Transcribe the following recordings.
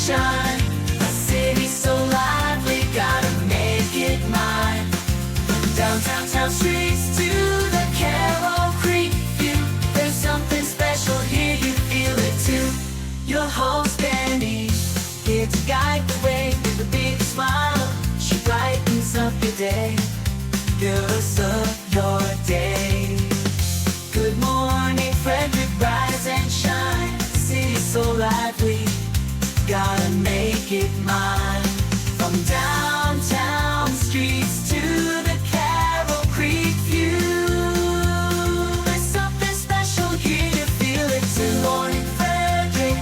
shine. A city so lively, gotta make it mine. From downtown town streets to the Carroll Creek view, there's something special here, you feel it too. Your host Dani, here to guide the way with a big smile. She brightens up your day, fills up your day. Good morning Frederick, rise and shine. City so lively, gotta make it mine. From downtown streets to the Carroll Creek view, there's something special here, you feel it too. Good morning Frederick,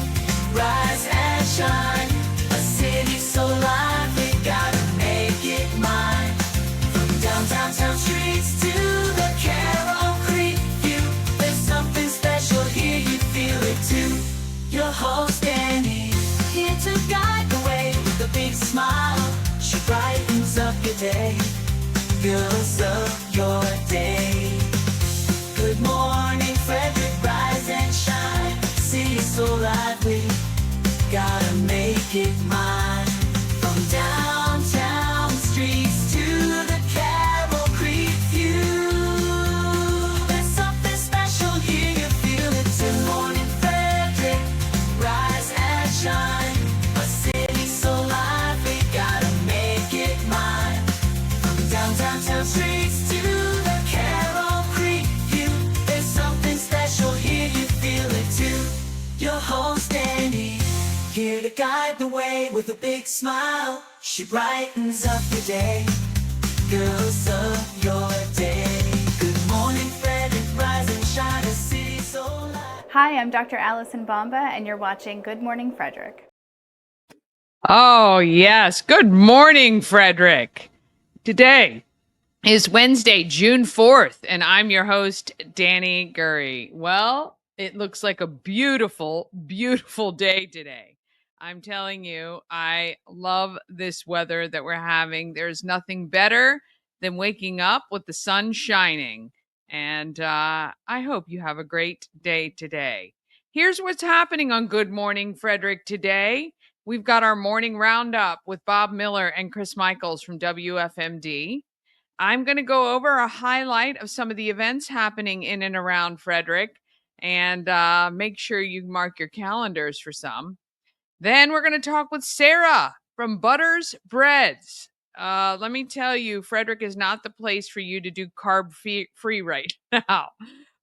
rise and shine. A city so lively, gotta make it mine. From downtown streets to the Carroll Creek view, there's something special here, you feel it too. Your host Dani, here to guide the way with a big smile. She brightens up your day, fills up your day. Good morning Frederick, rise and shine. City so lively, gotta make it mine. From downtown streets to the Carroll Creek view, there's something special here, you feel it too. Good morning Frederick, rise and shine. A city so lively, gotta make it mine. From downtown streets to the Carroll Creek view, there's something special here, you feel it too. Your host Dani, here to guide the way with a big smile. She brightens up your day, fills up your day. Good morning Frederick, rise and shine. A city so lively. Hi, I'm Dr. Allison Bomba, and you're watching Good Morning Frederick. Oh, yes. Good morning, Frederick. Today is Wednesday, June 4th, and I'm your host, Dani Gurrie. Well, it looks like a beautiful, beautiful day today. I'm telling you, I love this weather that we're having. There's nothing better than waking up with the sun shining. And I hope you have a great day today. Here's what's happening on Good Morning Frederick today. We've got our morning roundup with Bob Miller and Chris Michaels from WFMD. I'm going to go over a highlight of some of the events happening in and around Frederick, and make sure you mark your calendars for some. Then we're going to talk with Sarah from Butters Breads. Let me tell you, Frederick is not the place for you to do carb-free right now.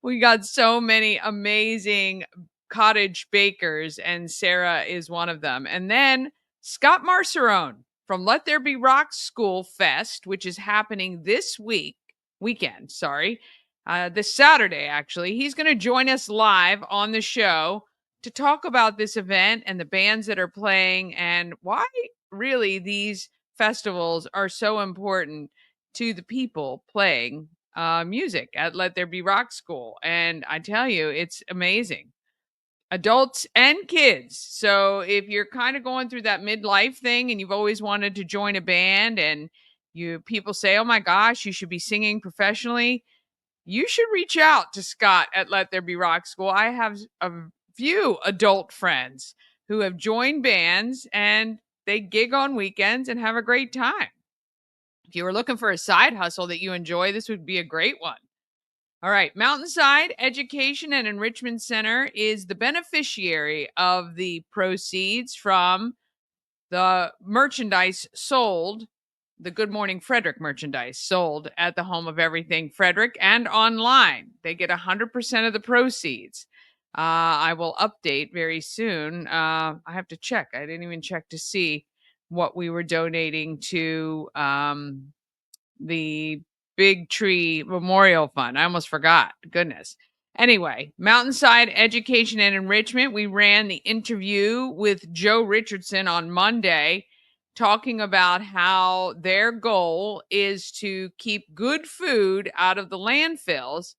We got so many amazing cottage bakers, and Sarah is one of them. And then Scott Marcerone from Let There Be Rock School Fest, which is happening this weekend, this Saturday, actually. He's going to join us live on the show to talk about this event and the bands that are playing and why really these festivals are so important to the people playing music at Let There Be Rock School. And I tell you, it's amazing. Adults and kids. So if you're kind of going through that midlife thing and you've always wanted to join a band and people say, oh my gosh, you should be singing professionally, you should reach out to Scott at Let There Be Rock School. I have a few adult friends who have joined bands and they gig on weekends and have a great time. If you were looking for a side hustle that you enjoy, this would be a great one. All right. Mountainside Education and Enrichment Center is the beneficiary of the proceeds from the merchandise sold, the Good Morning Frederick merchandise sold at the Home of Everything Frederick and online. They get 100% of the proceeds. I will update very soon. I have to check. I didn't even check to see what we were donating to the Big Tree Memorial Fund. I almost forgot. Goodness. Anyway, Mountainside Education and Enrichment. We ran the interview with Joe Richardson on Monday, talking about how their goal is to keep good food out of the landfills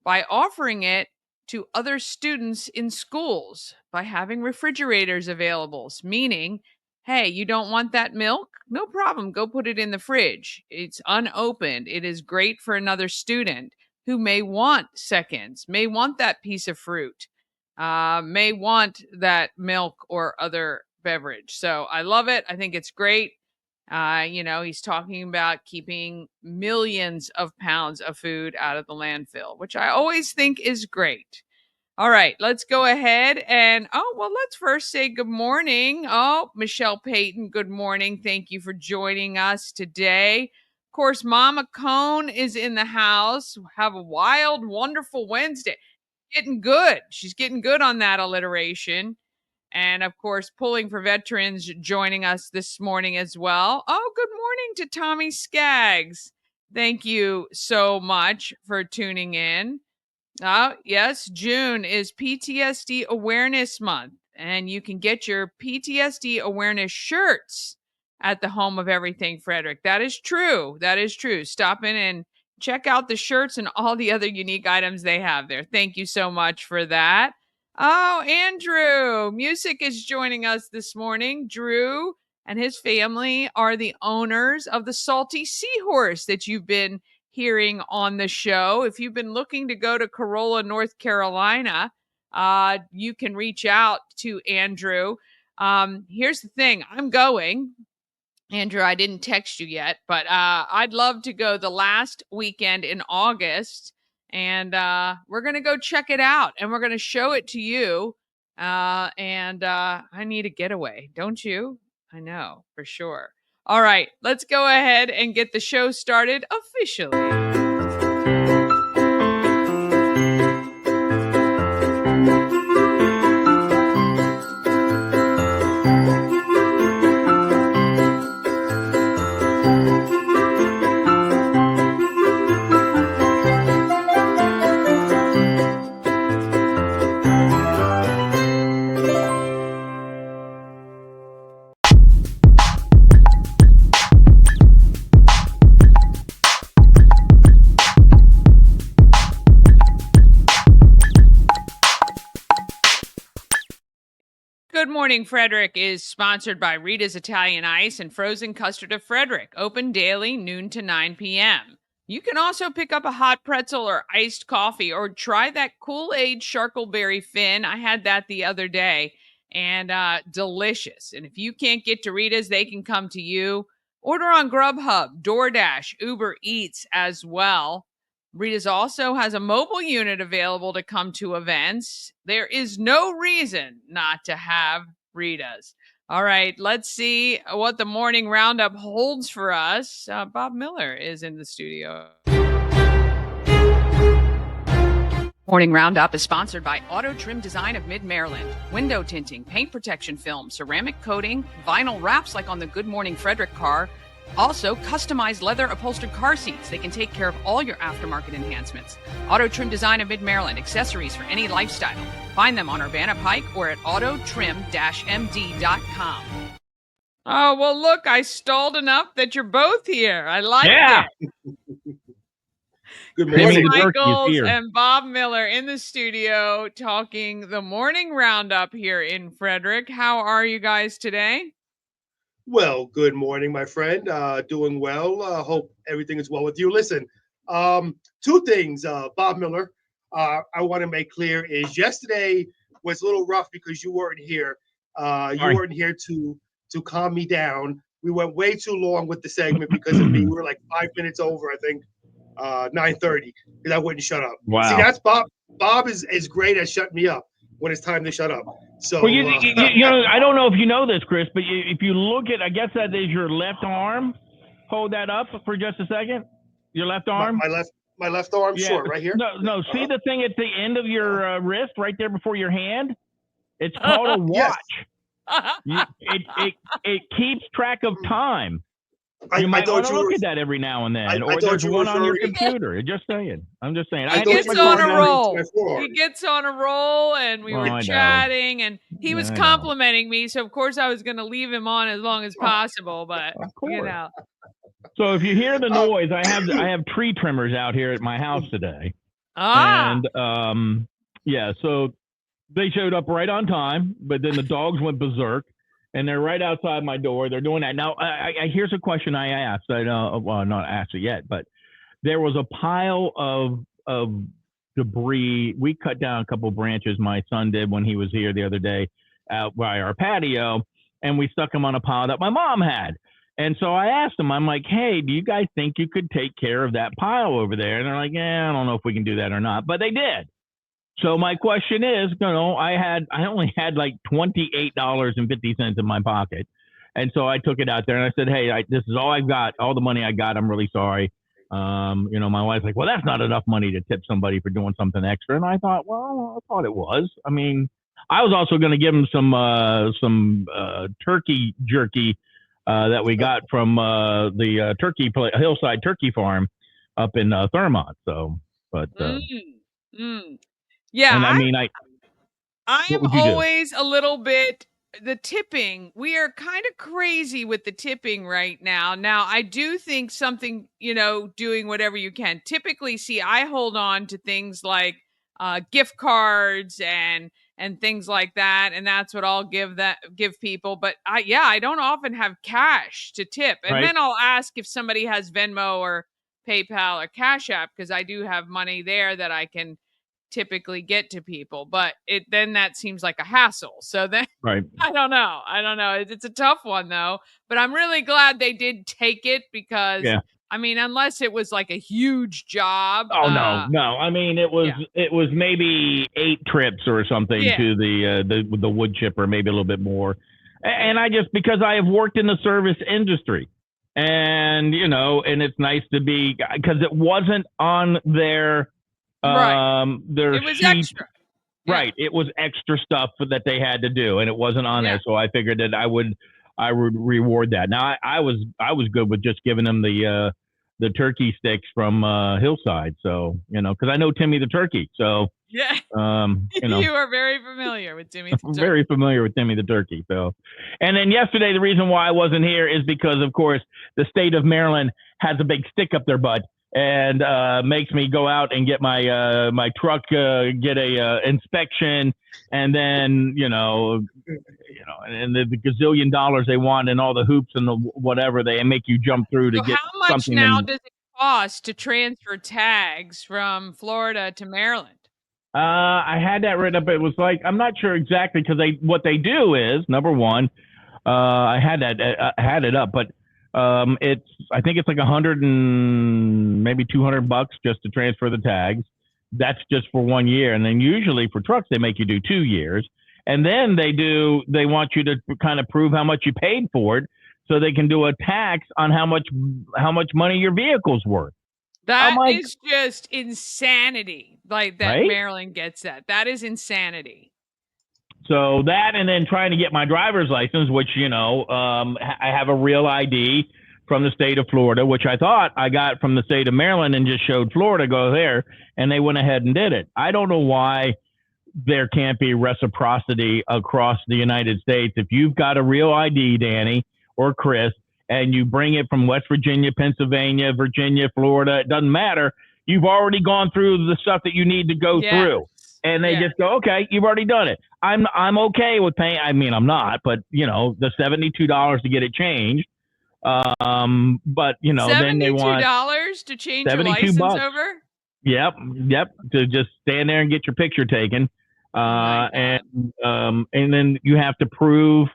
by offering it to other students in schools by having refrigerators available, meaning, hey, you don't want that milk? No problem. Go put it in the fridge. It's unopened. It is great for another student who may want seconds, may want that piece of fruit, may want that milk or other beverage. So I love it. I think it's great. He's talking about keeping millions of pounds of food out of the landfill, which I always think is great. All right, let's go ahead and let's first say good morning. Oh, Michelle Payton, good morning. Thank you for joining us today. Of course, Mama Cone is in the house. Have a wild, wonderful Wednesday. Getting good. She's getting good on that alliteration. And of course, Pulling for Veterans joining us this morning as well. Oh, good morning to Tommy Skaggs. Thank you so much for tuning in. Yes, June is PTSD Awareness Month, and you can get your PTSD awareness shirts at the home of Everything Frederick. That is true. That is true. Stop in and check out the shirts and all the other unique items they have there. Thank you so much for that. Oh, Andrew, Music is joining us this morning. Drew and his family are the owners of the Salty Seahorse that you've been hearing on the show. If you've been looking to go to Corolla, North Carolina, you can reach out to Andrew. Here's the thing. I'm going. Andrew, I didn't text you yet, but I'd love to go the last weekend in August, and we're going to go check it out, and we're going to show it to you. I need a getaway, don't you? I know, for sure. All right, let's go ahead and get the show started officially. Good Morning Frederick is sponsored by Rita's Italian Ice and Frozen Custard of Frederick, open daily, noon to 9 p.m. You can also pick up a hot pretzel or iced coffee or try that Kool-Aid Sharkleberry Fin. I had that the other day, and delicious. And if you can't get to Rita's, they can come to you. Order on Grubhub, DoorDash, Uber Eats as well. Rita's also has a mobile unit available to come to events. There is no reason not to have Rita's. All right, let's see what the morning roundup holds for us. Bob Miller is in the studio. Morning Roundup is sponsored by Auto Trim Design of Mid-Maryland. Window tinting, paint protection film, ceramic coating, vinyl wraps like on the Good Morning Frederick car. Also, customized leather upholstered car seats. They can take care of all your aftermarket enhancements. Auto Trim Design of Mid-Maryland. Accessories for any lifestyle. Find them on Urbana Pike or at autotrim-md.com. Oh, well, look, I stalled enough that you're both here. I like it. Good morning. Michaels and Bob Miller in the studio talking the morning roundup here in Frederick. How are you guys today? Well, good morning, my friend. Doing well. Hope everything is well with you. Listen, two things, Bob Miller, I want to make clear is yesterday was a little rough because you weren't here. You weren't here to calm me down. We went way too long with the segment because of me. We were like 5 minutes over, I think, 9:30, because I wouldn't shut up. Wow. See, that's Bob. Bob is great at shutting me up when it's time to shut up. So, well, you know, I don't know if you know this, Chris, but if you look at, I guess that is your left arm. Hold that up for just a second. Your left arm. My left arm. Yeah. Sure, right here. No. See the thing at the end of your wrist, right there before your hand. It's called a watch. Yes. It keeps track of time. You might want to look at that every now and then, or there's one on your computer. I'm just saying. He gets on a roll. He gets on a roll, and we were chatting, and he was complimenting me. So of course I was going to leave him on as long as possible, but you know. So if you hear the noise, I have tree trimmers out here at my house today, and so they showed up right on time, but then the dogs went berserk. And they're right outside my door. They're doing that. Now, here's a question I asked. Well, not asked it yet, but there was a pile of debris. We cut down a couple of branches, my son did when he was here the other day out by our patio. and we stuck them on a pile that my mom had. And so I asked them, I'm like, hey, do you guys think you could take care of that pile over there? And they're like, yeah, I don't know if we can do that or not. But they did. So my question is, I only had like $28.50 in my pocket. And so I took it out there and I said, hey, this is all I've got, all the money I got. I'm really sorry. My wife's like, well, that's not enough money to tip somebody for doing something extra. And I thought, well, I thought it was. I mean, I was also going to give them some turkey jerky that we got from the Hillside Turkey Farm up in Thurmont. So, but yeah, and I what am would you do? always a little bit the tipping. We are kind of crazy with the tipping right now. Now, I do think something, doing whatever you can. Typically, see, I hold on to things like gift cards and things like that, and that's what I'll give people. But I don't often have cash to tip, and Right. then I'll ask if somebody has Venmo or PayPal or Cash App because I do have money there that I can typically get to people, but then that seems like a hassle. So then Right. I don't know. It's a tough one though, but I'm really glad they did take it because Yeah. I mean, unless it was like a huge job. Oh no. I mean, it was maybe 8 trips or something to the wood chipper, maybe a little bit more. And I just because I have worked in the service industry, and and it's nice to be because it wasn't on their their It was sheet. extra. Right. It was extra stuff that they had to do, and it wasn't on there. So I figured that I would reward that. Now I was good with just giving them the turkey sticks from Hillside. So because I know Timmy the turkey. So Yeah. You are very familiar with Timmy the turkey. Very familiar with Timmy the turkey. So, and then yesterday the reason why I wasn't here is because of course the state of Maryland has a big stick up their butt and makes me go out and get my my truck get a inspection, and then and the gazillion dollars they want and all the hoops and the whatever they make you jump through to get how much something. Now does it cost to transfer tags from Florida to Maryland? I had that written up. It was like I'm not sure exactly because what they do is number one, I had it up, but I think it's like $100 and maybe $200 just to transfer the tags. That's just for 1 year, and then usually for trucks they make you do 2 years, and then they want you to kind of prove how much you paid for it, so they can do a tax on how much money your vehicle's worth. That is just insanity. Like that, right? Maryland gets that. That is insanity. So that, and then trying to get my driver's license, which I have a real ID from the state of Florida, which I thought I got from the state of Maryland and just showed Florida, go there, and they went ahead and did it. I don't know why there can't be reciprocity across the United States. If you've got a real ID, Dani or Chris, and you bring it from West Virginia, Pennsylvania, Virginia, Florida, it doesn't matter. You've already gone through the stuff that you need to go through. And they just go, okay, you've already done it. I'm okay with paying. I mean, I'm not, but the $72 to get it changed. But then they want $72 to change your license over. Yep. To just stand there and get your picture taken. And then you have to prove,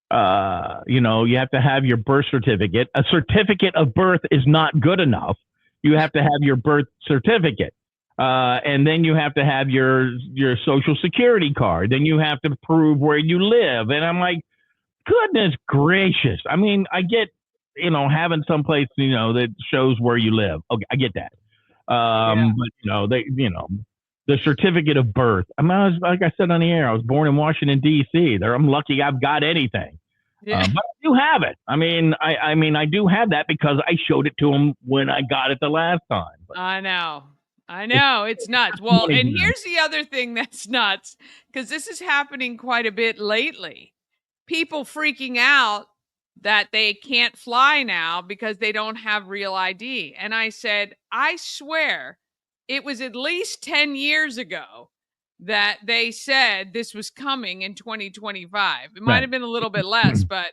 you have to have your birth certificate. A certificate of birth is not good enough. You have to have your birth certificate. And then you have to have your social security card. Then you have to prove where you live. And I'm like, goodness gracious. I mean, I get, having someplace, that shows where you live. Okay, I get that. But the certificate of birth. I mean, like I said on the air, I was born in Washington D.C. I'm lucky I've got anything. Yeah. But I do have it. I mean, I do have that because I showed it to them when I got it the last time. But I know. It's nuts. Well, and here's the other thing that's nuts, because this is happening quite a bit lately. People freaking out that they can't fly now because they don't have real ID. And I said, I swear it was at least 10 years ago that they said this was coming in 2025. It might have been a little bit less, but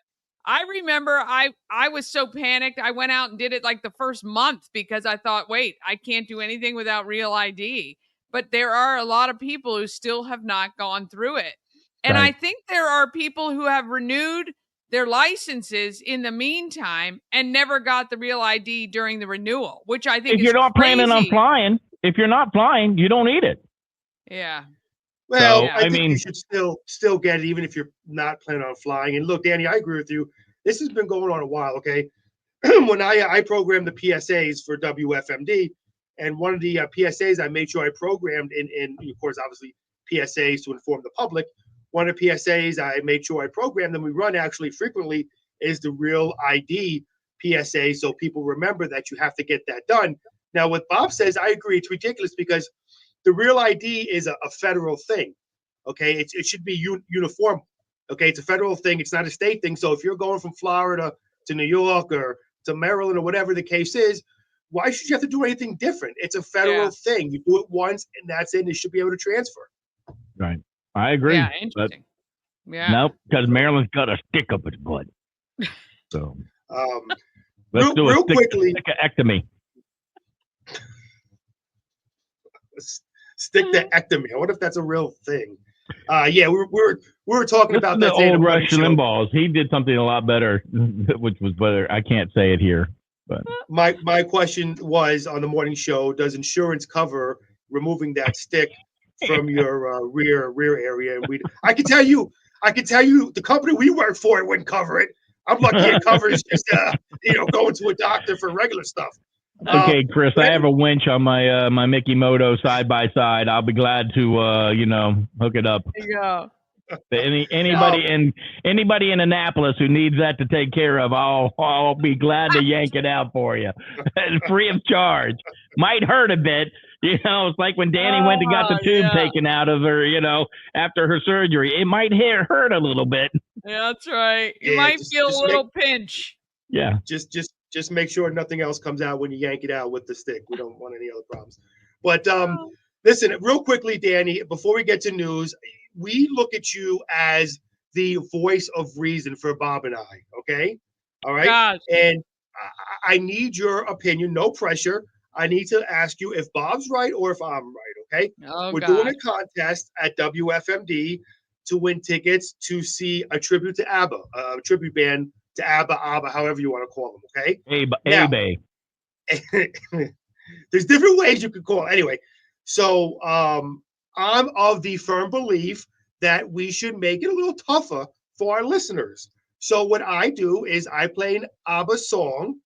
I remember I was so panicked. I went out and did it like the first month because I thought, wait, I can't do anything without real ID. But there are a lot of people who still have not gone through it. And I think there are people who have renewed their licenses in the meantime and never got the real ID during the renewal, which I think if you're not crazy. planning on flying, you don't need it. Yeah. Well, So, I think you should still get it, even if you're not planning on flying. And look, Danny, I agree with you. This has been going on a while, okay? When I programmed the PSAs for WFMD, and one of the PSAs I made sure I programmed in, of course, obviously PSAs to inform the public. One of the PSAs I made sure I programmed, and we run actually frequently, is the Real ID PSA, so people remember that you have to get that done. Now, what Bob says, I agree, it's ridiculous because the Real ID is a federal thing, okay? It should be uniform, okay? It's a federal thing. It's not a state thing. So if you're going from Florida to New York or to Maryland or whatever the case is, why should you have to do anything different? It's a federal thing. You do it once and that's it. And you should be able to transfer. Right. I agree. Yeah, interesting. Nope, because Maryland's got a stick up its butt. So let's do real quickly. Stickectomy. Stickectomy. I wonder if that's a real thing. Yeah, we were talking about that. The old Rush Limbaugh's. He did something a lot better, which was better. I can't say it here, but my question was on the morning show: does insurance cover removing that stick from your rear area? And I can tell you, the company we work for, it wouldn't cover it. I'm lucky it covers just going to a doctor for regular stuff. Okay, Chris, I have a winch on my my Mickey Moto side by side. I'll be glad to hook it up. There you go. Anybody in Annapolis who needs that to take care of, I'll be glad to yank it out for you, free of charge. Might hurt a bit, It's like when Dani went and got the tube taken out of her, after her surgery. It might hurt a little bit. Yeah, that's right. You might feel a little pinch. Yeah. Just make sure nothing else comes out when you yank it out with the stick. We don't want any other problems. But listen, real quickly, Dani, before we get to news, we look at you as the voice of reason for Bob and I, okay? All right? Gosh. And I need your opinion, no pressure. I need to ask you if Bob's right or if I'm right, okay? We're doing a contest at WFMD to win tickets to see a tribute to ABBA, a tribute band to ABBA, however you want to call them, okay? ABBA. There's different ways you could call it. Anyway, so I'm of the firm belief that we should make it a little tougher for our listeners. So what I do is I play an ABBA song,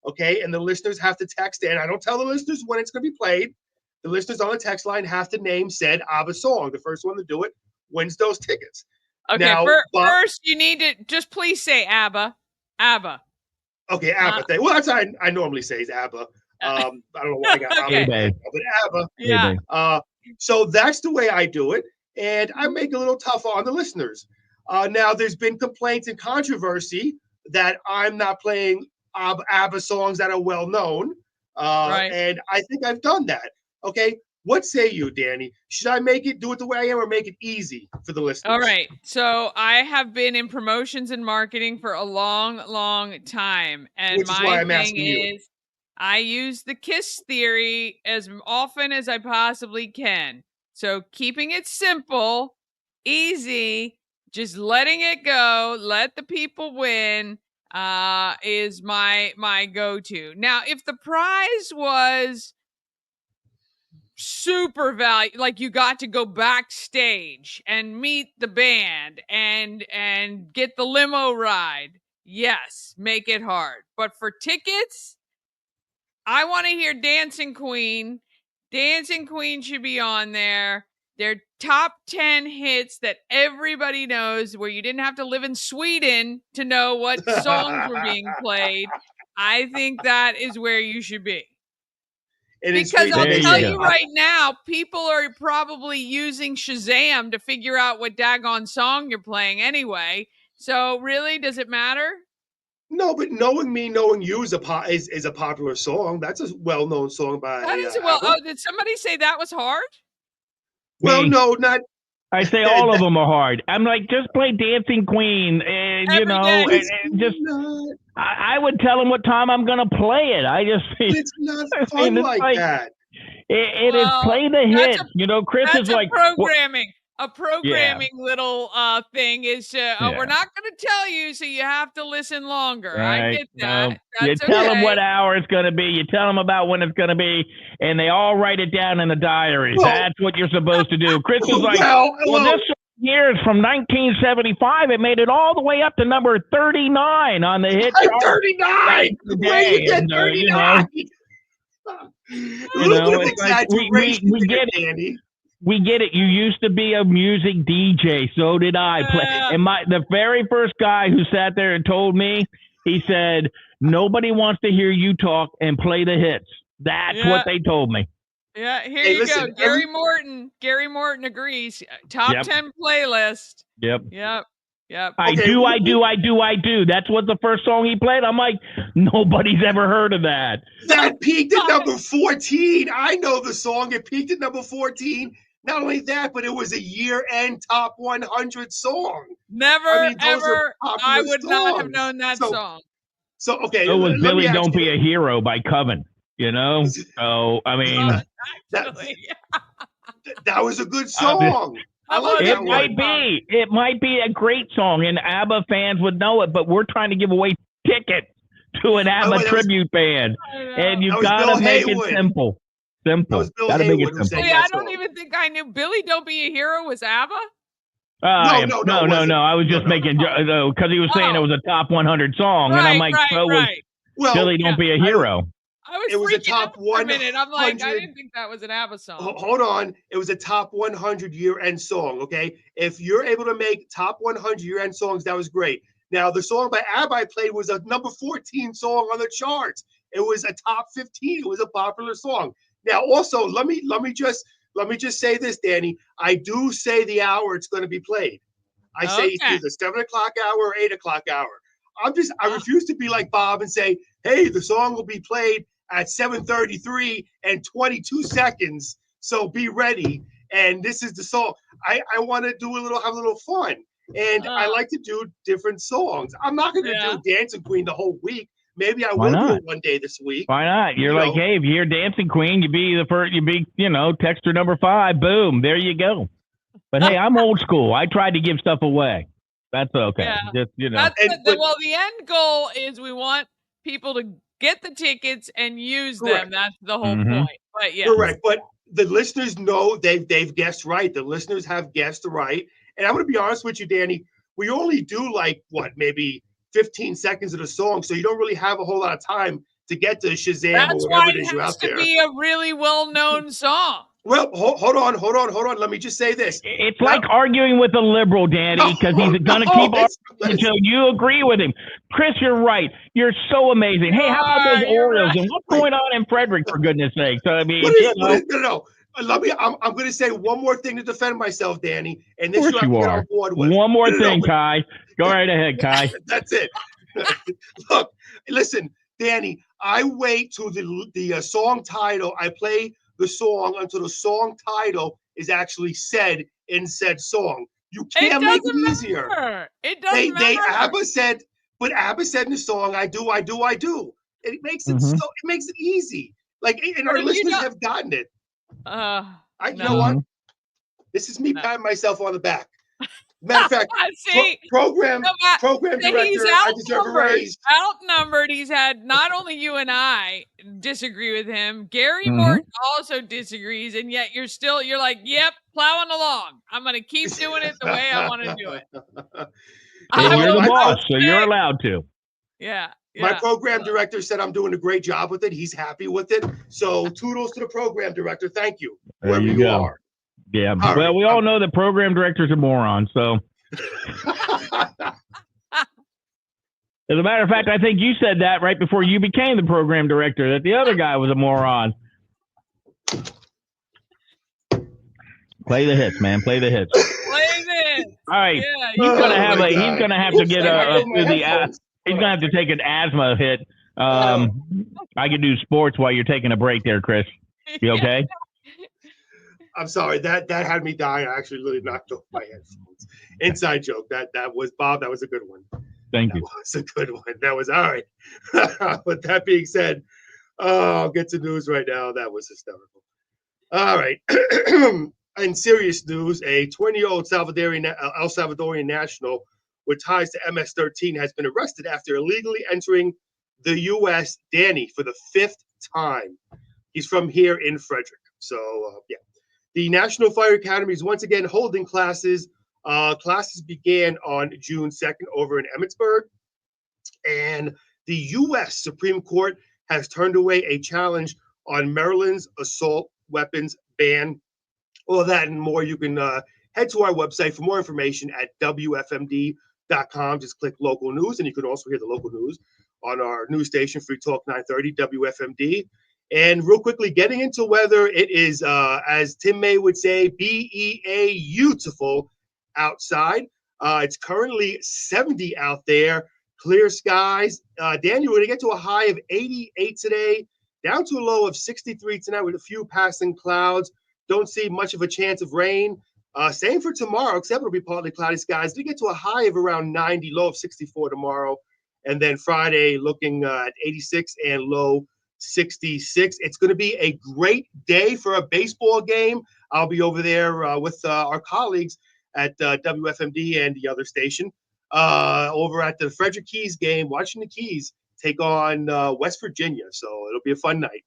okay? And the listeners have to text in. I don't tell the listeners when it's going to be played. The listeners on the text line have to name said ABBA song. The first one to do it wins those tickets. Okay, now, first you need to just please say ABBA. ABBA. Okay, ABBA. Well, that's what I normally say is ABBA. I don't know why I got ABBA, but ABBA. Yeah. So that's the way I do it, and I make it a little tougher on the listeners. Now, there's been complaints and controversy that I'm not playing ABBA songs that are well known, and I think I've done that. Okay, what say you, Dani? Should I do it the way I am, or make it easy for the listeners? All right. So I have been in promotions and marketing for a long, long time, and which is why I'm asking you. I use the KISS theory as often as I possibly can. So keeping it simple, easy, just letting it go, let the people win, is my go-to. Now, if the prize was super value, like you got to go backstage and meet the band and get the limo ride, yes, make it hard. But for tickets, I want to hear Dancing Queen. Dancing Queen should be on there. Their top 10 hits that everybody knows, where you didn't have to live in Sweden to know what songs were being played. I think that is where you should be. Because I'll tell you right now, people are probably using Shazam to figure out what daggone song you're playing anyway. So really, does it matter? No, but Knowing Me, Knowing You is a popular song. That's a well-known song by that is did somebody say that was hard? Well, no, not. I say all of them are hard. I'm like, just play Dancing Queen, and I would tell them what time I'm going to play it. It's not fun like that. It is play the hits. Chris is like programming. a programming little thing is we're not going to tell you, so you have to listen longer. Right. I get that. You That's tell them okay. what hour it's going to be. You tell them about when it's going to be, and they all write it down in the diaries. Well, That's what you're supposed to do. Chris was like, well, this year is from 1975. It made it all the way up to number 39 on the hit chart. 39. Where you get 39? A little bit of exaggeration we get it, Danny. We get it. You used to be a music DJ. So did I. And the very first guy who sat there and told me, he said, nobody wants to hear you talk and play the hits. That's what they told me. Yeah, here you go. Gary Morton agrees. Top 10 playlist. Yep. I do. That's what the first song he played. I'm like, nobody's ever heard of that. That peaked at number 14. I know the song. It peaked at number 14. Not only that, but it was a year-end top 100 song. Ever. I would not have known that song. So, okay. It was Billy Don't Be a Hero by Coven, So, I mean. That was a good song. I like that one. It might be a great song, and ABBA fans would know it, but we're trying to give away tickets to an ABBA tribute band. And you've got to make it simple. Gotta make it simple. I don't even think I knew Billy Don't Be a Hero was ABBA. No. I was just making because he was saying it was a top 100 song, and I'm like, Billy Don't Be a Hero. It was a top 100. For a minute. I'm like, I didn't think that was an ABBA song. Hold on, it was a top 100 year-end song. Okay, if you're able to make top 100 year-end songs, that was great. Now the song by ABBA I played was a number 14 song on the charts. It was a top 15. It was a popular song. Now, also, let me just say this, Danny. I do say the hour it's going to be played. I say it's either 7 o'clock hour or 8 o'clock hour. I refuse to be like Bob and say, hey, the song will be played at 7:33 and 22 seconds. So be ready. And this is the song. I want to have a little fun. And I like to do different songs. I'm not going to do Dancing Queen the whole week. Maybe I will do it one day this week. Why not? You're like, hey, if you hear Dancing Queen, you be the first, texter number 5. Boom, there you go. But hey, I'm old school. I tried to give stuff away. That's okay. Yeah. Just, well, the end goal is we want people to get the tickets and use them. That's the whole point. But correct. But the listeners know they've guessed right. The listeners have guessed right. And I'm going to be honest with you, Danny. We only do maybe 15 seconds of the song, so you don't really have a whole lot of time to get to Shazam or whatever it is you're out there. That's why it has to be a really well-known song. Well, hold on. Let me just say this. It's like arguing with a liberal, Danny, because he's going to keep arguing until you agree with him. Chris, you're right. You're so amazing. Hey, how about those Oreos? Right. And what's going on in Frederick, for goodness sake? So, I mean, No. I'm going to say one more thing to defend myself, Danny. And this you have to get on board with. One more thing, Kai. Go right ahead, Kai. That's it. Look, listen, Danny, I wait till the song title. I play the song until the song title is actually said in said song. You can't make it easier. It doesn't matter. ABBA said in the song, I do. It makes it so. It makes it easy. And our listeners have gotten it. You know what? This is me patting myself on the back. Matter of fact, program director, I deserve a raise. Outnumbered. He's had not only you and I disagree with him, Gary Morton also disagrees, and yet you're like, yep, plowing along. I'm going to keep doing it the way I want to do it. You're the boss, so you're allowed to. Yeah. My program director said I'm doing a great job with it. He's happy with it. So toodles to the program director. Thank you. Wherever you are. Yeah. We all know that program directors are morons. So, as a matter of fact, I think you said that right before you became the program director, that the other guy was a moron. Play the hits, man. Play the hits. Play this. All right. Yeah, he's gonna have to get he's gonna have to take an asthma hit. I can do sports while you're taking a break there, Chris. You okay? I'm sorry. That had me dying. I actually really knocked off my headphones. Inside joke. That was Bob. That was a good one. Thank you. That was a good one. That was all right. With that being said, I'll get to news right now. That was hysterical. All right. In serious news, a 20-year-old El Salvadorian national with ties to MS-13 has been arrested after illegally entering the U.S. Dani for the 5th time. He's from here in Frederick. So, yeah. The National Fire Academy is once again holding classes. Classes began on June 2nd over in Emmitsburg. And the U.S. Supreme Court has turned away a challenge on Maryland's assault weapons ban. All that and more, you can head to our website for more information at WFMD.com. Just click local news, and you can also hear the local news on our news station, Free Talk 930 WFMD. And real quickly, getting into weather, it is, as Tim May would say, beautiful outside. It's currently 70 out there, clear skies. Daniel, we're going to get to a high of 88 today, down to a low of 63 tonight with a few passing clouds. Don't see much of a chance of rain. Same for tomorrow, except it'll be partly cloudy skies. We get to a high of around 90, low of 64 tomorrow. And then Friday looking at 86 and low 66. It's going to be a great day for a baseball game. I'll be over there with our colleagues at WFMD and the other station over at the Frederick Keys game, watching the Keys take on West Virginia. So it'll be a fun night.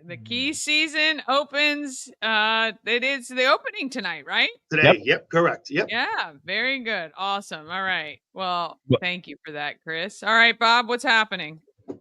The Key season opens. It is the opening tonight, right? Today. Yep, correct. Yep. Yeah, very good. Awesome. All right. Well, thank you for that, Chris. All right, Bob, what's happening?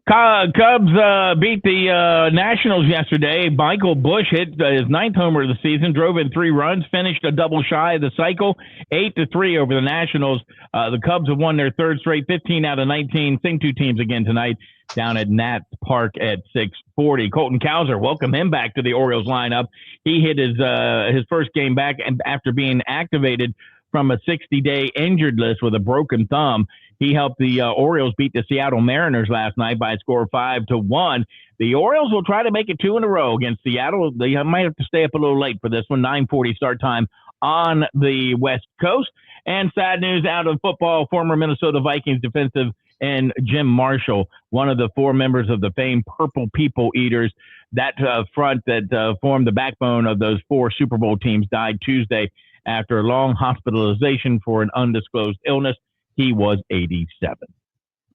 Cubs beat the Nationals yesterday. Michael Busch hit his 9th homer of the season, drove in 3 runs, finished a double shy of the cycle, 8-3 over the Nationals. The Cubs have won their 3rd straight, 15 out of 19. Same 2 teams again tonight down at Nats Park at 6:40. Colton Cowser, welcome him back to the Orioles lineup. He hit his first game back and after being activated from a 60-day injured list with a broken thumb. He helped the Orioles beat the Seattle Mariners last night by a score of 5-1. The Orioles will try to make it 2 in a row against Seattle. They might have to stay up a little late for this one. 9:40 start time on the West Coast. And sad news out of football, former Minnesota Vikings defensive end Jim Marshall, one of the 4 members of the famed Purple People Eaters, that front that formed the backbone of those 4 Super Bowl teams, died Tuesday after a long hospitalization for an undisclosed illness. He was 87.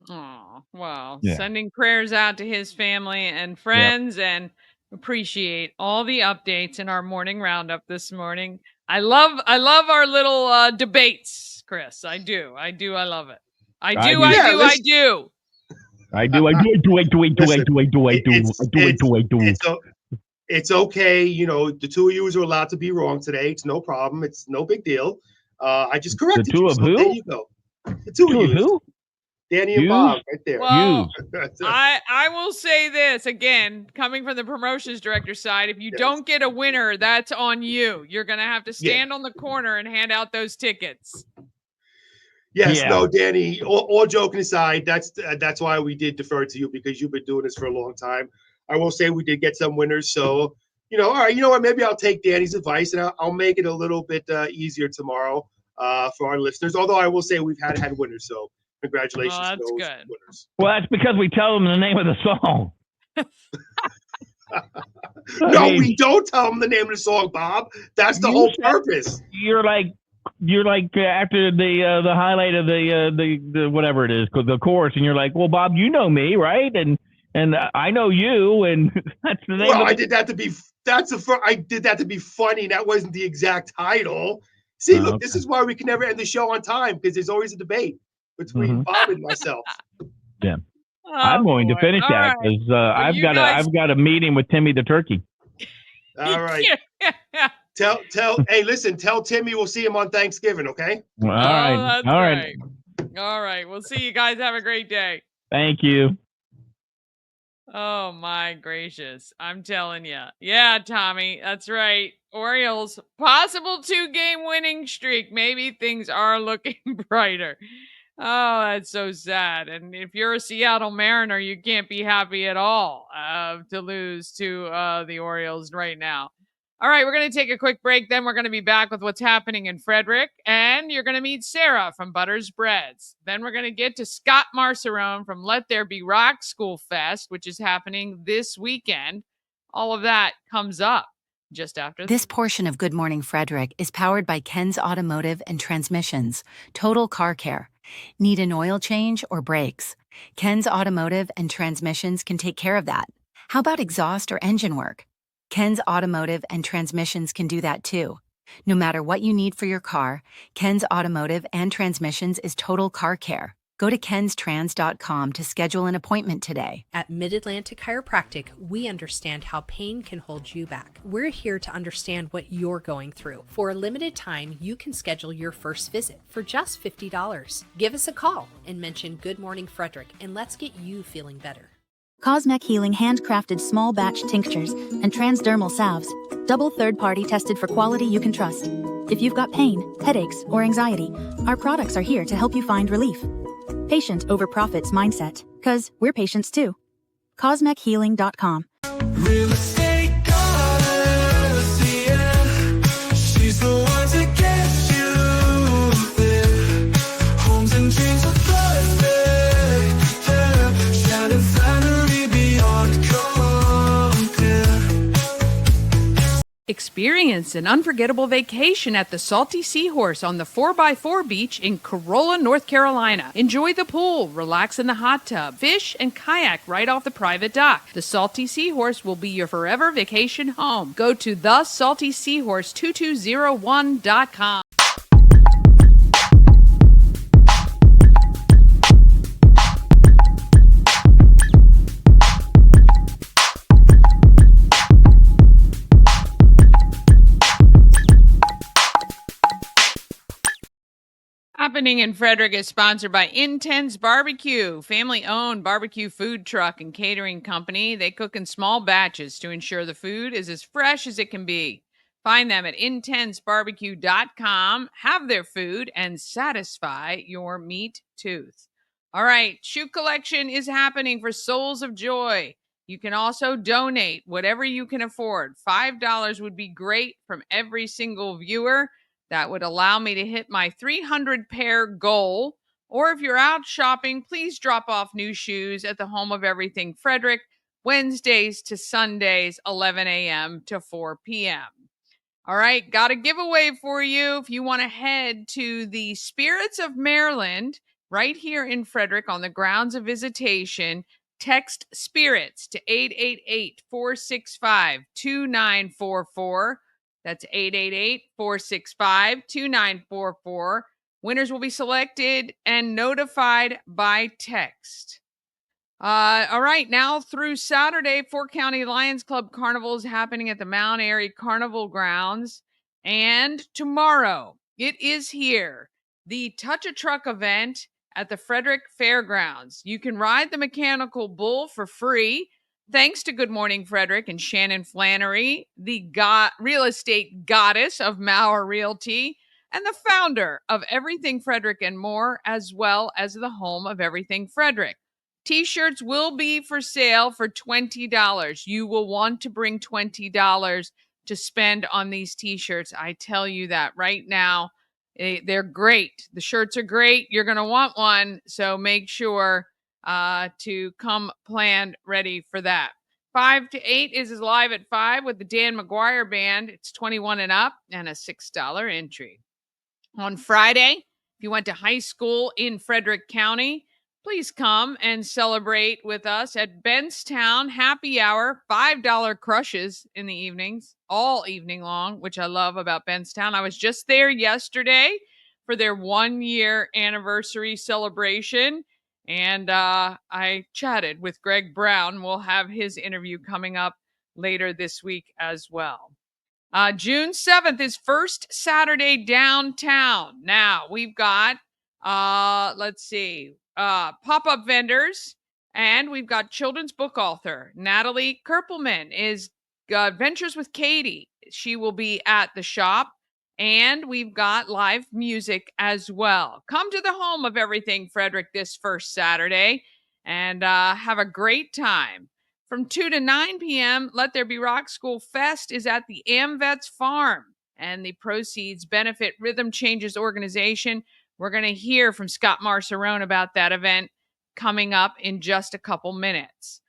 Oh, wow. Yeah. Sending prayers out to his family and friends and appreciate all the updates in our morning roundup this morning. I love our little debates, Chris. I do. I love it. I do. It's okay. You know, the 2 of you are allowed to be wrong today. It's no problem. It's no big deal. I just corrected the 2 you. Of so who? There you go. The 2 of you. Who? Danny and Bob right there. Well, I will say this again, coming from the promotions director side, if you don't get a winner, that's on you. You're going to have to stand on the corner and hand out those tickets. Yes, no, Danny, all joking aside, that's why we did defer to you, because you've been doing this for a long time. I will say we did get some winners. So, all right, you know what? Maybe I'll take Danny's advice and I'll make it a little bit easier tomorrow for our listeners. Although I will say we've had winners. So congratulations to those winners. Well, that's because we tell them the name of the song. We don't tell them the name of the song, Bob. That's the whole purpose. You're like after the highlight of the whatever it is, the chorus, and you're like, well, Bob, you know me, right? And I know you, and that's the name. Well, I did that to be funny. That wasn't the exact title. See, look, this is why we can never end the show on time, because there's always a debate between Bob and myself. Yeah, I'm going to finish that because I've got a meeting with Timmy the turkey. All right. Hey, listen, tell Timmy we'll see him on Thanksgiving, okay? All right. All right. All right. We'll see you guys. Have a great day. Thank you. Oh, my gracious. I'm telling you. Yeah, Tommy, that's right. Orioles, possible 2-game winning streak. Maybe things are looking brighter. Oh, that's so sad. And if you're a Seattle Mariner, you can't be happy at all to lose to the Orioles right now. All right, we're going to take a quick break. Then we're going to be back with what's happening in Frederick. And you're going to meet Sarah from Butters Breads. Then we're going to get to Scott Marcerone from Let There Be Rock School Fest, which is happening this weekend. All of that comes up. just after This portion of Good Morning Frederick is powered by Ken's Automotive and Transmissions, Total Car Care. Need an oil change or brakes? Ken's Automotive and Transmissions can take care of that. How about exhaust or engine work? Ken's Automotive and Transmissions can do that too. No matter what you need for your car, Ken's Automotive and Transmissions is Total Car Care. Go to kenstrans.com to schedule an appointment today. At Mid-Atlantic Chiropractic, we understand how pain can hold you back. We're here to understand what you're going through. For a limited time, you can schedule your first visit for just $50. Give us a call and mention Good Morning Frederick, and let's get you feeling better. Cosmec Healing handcrafted small batch tinctures and transdermal salves, double third-party tested for quality you can trust. If you've got pain, headaches, or anxiety, our products are here to help you find relief. Patient over profits mindset, 'cause we're patients too. CosmecHealing.com. Real estate goddess, yeah. She's the one to get you there. Homes and dreams are perfect, yeah. Shannon Flannery beyond compare. Experience an unforgettable vacation at the Salty Seahorse on the 4x4 beach in Corolla, North Carolina. Enjoy the pool, relax in the hot tub, fish, and kayak right off the private dock. The Salty Seahorse will be your forever vacation home. Go to thesaltyseahorse2201.com. Happening in Frederick is sponsored by Intense Barbecue, family-owned barbecue food truck and catering company. They cook in small batches to ensure the food is as fresh as it can be. Find them at intensebarbecue.com. Have their food and satisfy your meat tooth. All right, shoe collection is happening for Souls of Joy. You can also donate whatever you can afford. $5 would be great from every single viewer. That would allow me to hit my 300 pair goal. Or if you're out shopping, please drop off new shoes at the home of everything Frederick, Wednesdays to Sundays, 11 a.m. to 4 p.m. All right, got a giveaway for you. If you want to head to the Spirits of Maryland, right here in Frederick on the grounds of visitation, text SPIRITS to 888-465-2944. That's 888-465-2944. Winners will be selected and notified by text. All right, now through Saturday, Fort County Lions Club Carnival is happening at the Mount Airy Carnival Grounds. And tomorrow, it is here, the Touch a Truck event at the Frederick Fairgrounds. You can ride the mechanical bull for free, thanks to Good Morning Frederick and Shannon Flannery, the real estate goddess of Mauer Realty, and the founder of Everything Frederick and more, as well as the home of Everything Frederick. T-shirts will be for sale for $20. You will want to bring $20 to spend on these T-shirts. I tell you that right now. They're great. The shirts are great. You're going to want one. So make sure to come planned ready for that. 5 to 8 is live at 5 with the Dan McGuire Band. It's 21 and up and a $6 entry. On Friday, if you went to high school in Frederick County, please come and celebrate with us at Benstown Happy Hour. $5 crushes in the evenings, all evening long, which I love about Benstown. I was just there yesterday for their 1-year anniversary celebration, and I chatted with Greg Brown. We'll have his interview coming up later this week as well. June 7th is First Saturday Downtown. Now, we've got, pop-up vendors, and we've got children's book author Natalie Kerpelman is Ventures with Katie. She will be at the shop, and we've got live music as well. Come to the home of Everything Frederick this first Saturday and have a great time. From 2 to 9 p.m., Let There Be Rock School Fest is at the AmVets Farm, and the proceeds benefit Rhythm Changes organization. We're going to hear from Scott Marcerone about that event coming up in just a couple minutes.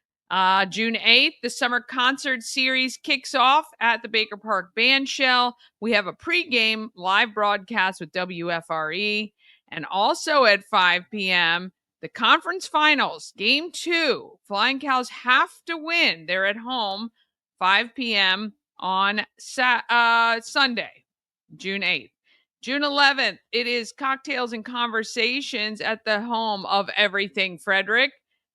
June 8th, the summer concert series kicks off at the Baker Park Band Shell. We have a pregame live broadcast with WFRE. And also at 5 p.m., the conference finals, game 2. Flying Cows have to win. They're at home, 5 p.m. on Sunday, June 8th. June 11th, it is Cocktails and Conversations at the home of Everything Frederick.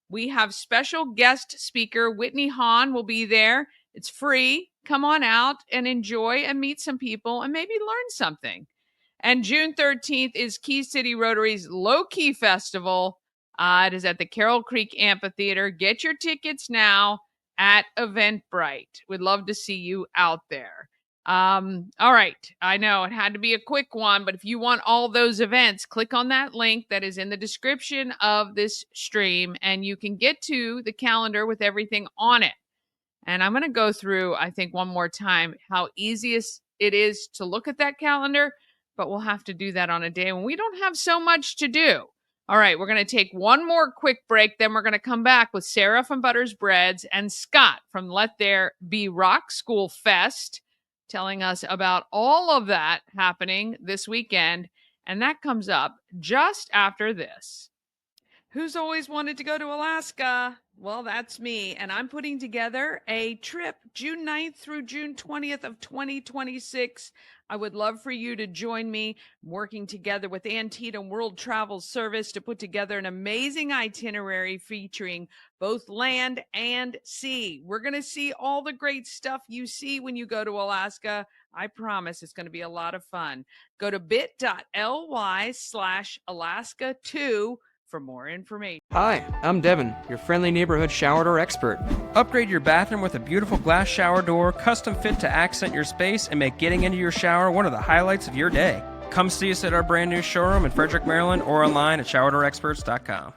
We have special guest speaker Whitney Hahn will be there. It's free. Come on out and enjoy and meet some people and maybe learn something. And June 13th is Key City Rotary's Low Key Festival. It is at the Carroll Creek Amphitheater. Get your tickets now at Eventbrite. We'd love to see you out there. All right. I know it had to be a quick one, but if you want all those events, click on that link that is in the description of this stream, and you can get to the calendar with everything on it. And I'm going to go through, I think, one more time how easy it is to look at that calendar, but we'll have to do that on a day when we don't have so much to do. All right, we're going to take one more quick break. Then we're going to come back with Sarah from Butters Breads and Scott from Let There Be Rock School Fest, telling us about all of that happening this weekend. And that comes up just after this. Who's always wanted to go to Alaska? Well, that's me. And I'm putting together a trip June 9th through June 20th of 2026. I would love for you to join me. I'm working together with Antietam World Travel Service to put together an amazing itinerary featuring both land and sea. We're going to see all the great stuff you see when you go to Alaska. I promise it's going to be a lot of fun. Go to bit.ly/Alaska2 for more information. Hi, I'm Devin, your friendly neighborhood shower door expert. Upgrade your bathroom with a beautiful glass shower door, custom fit to accent your space and make getting into your shower one of the highlights of your day. Come see us at our brand new showroom in Frederick, Maryland, or online at showerdoorexperts.com.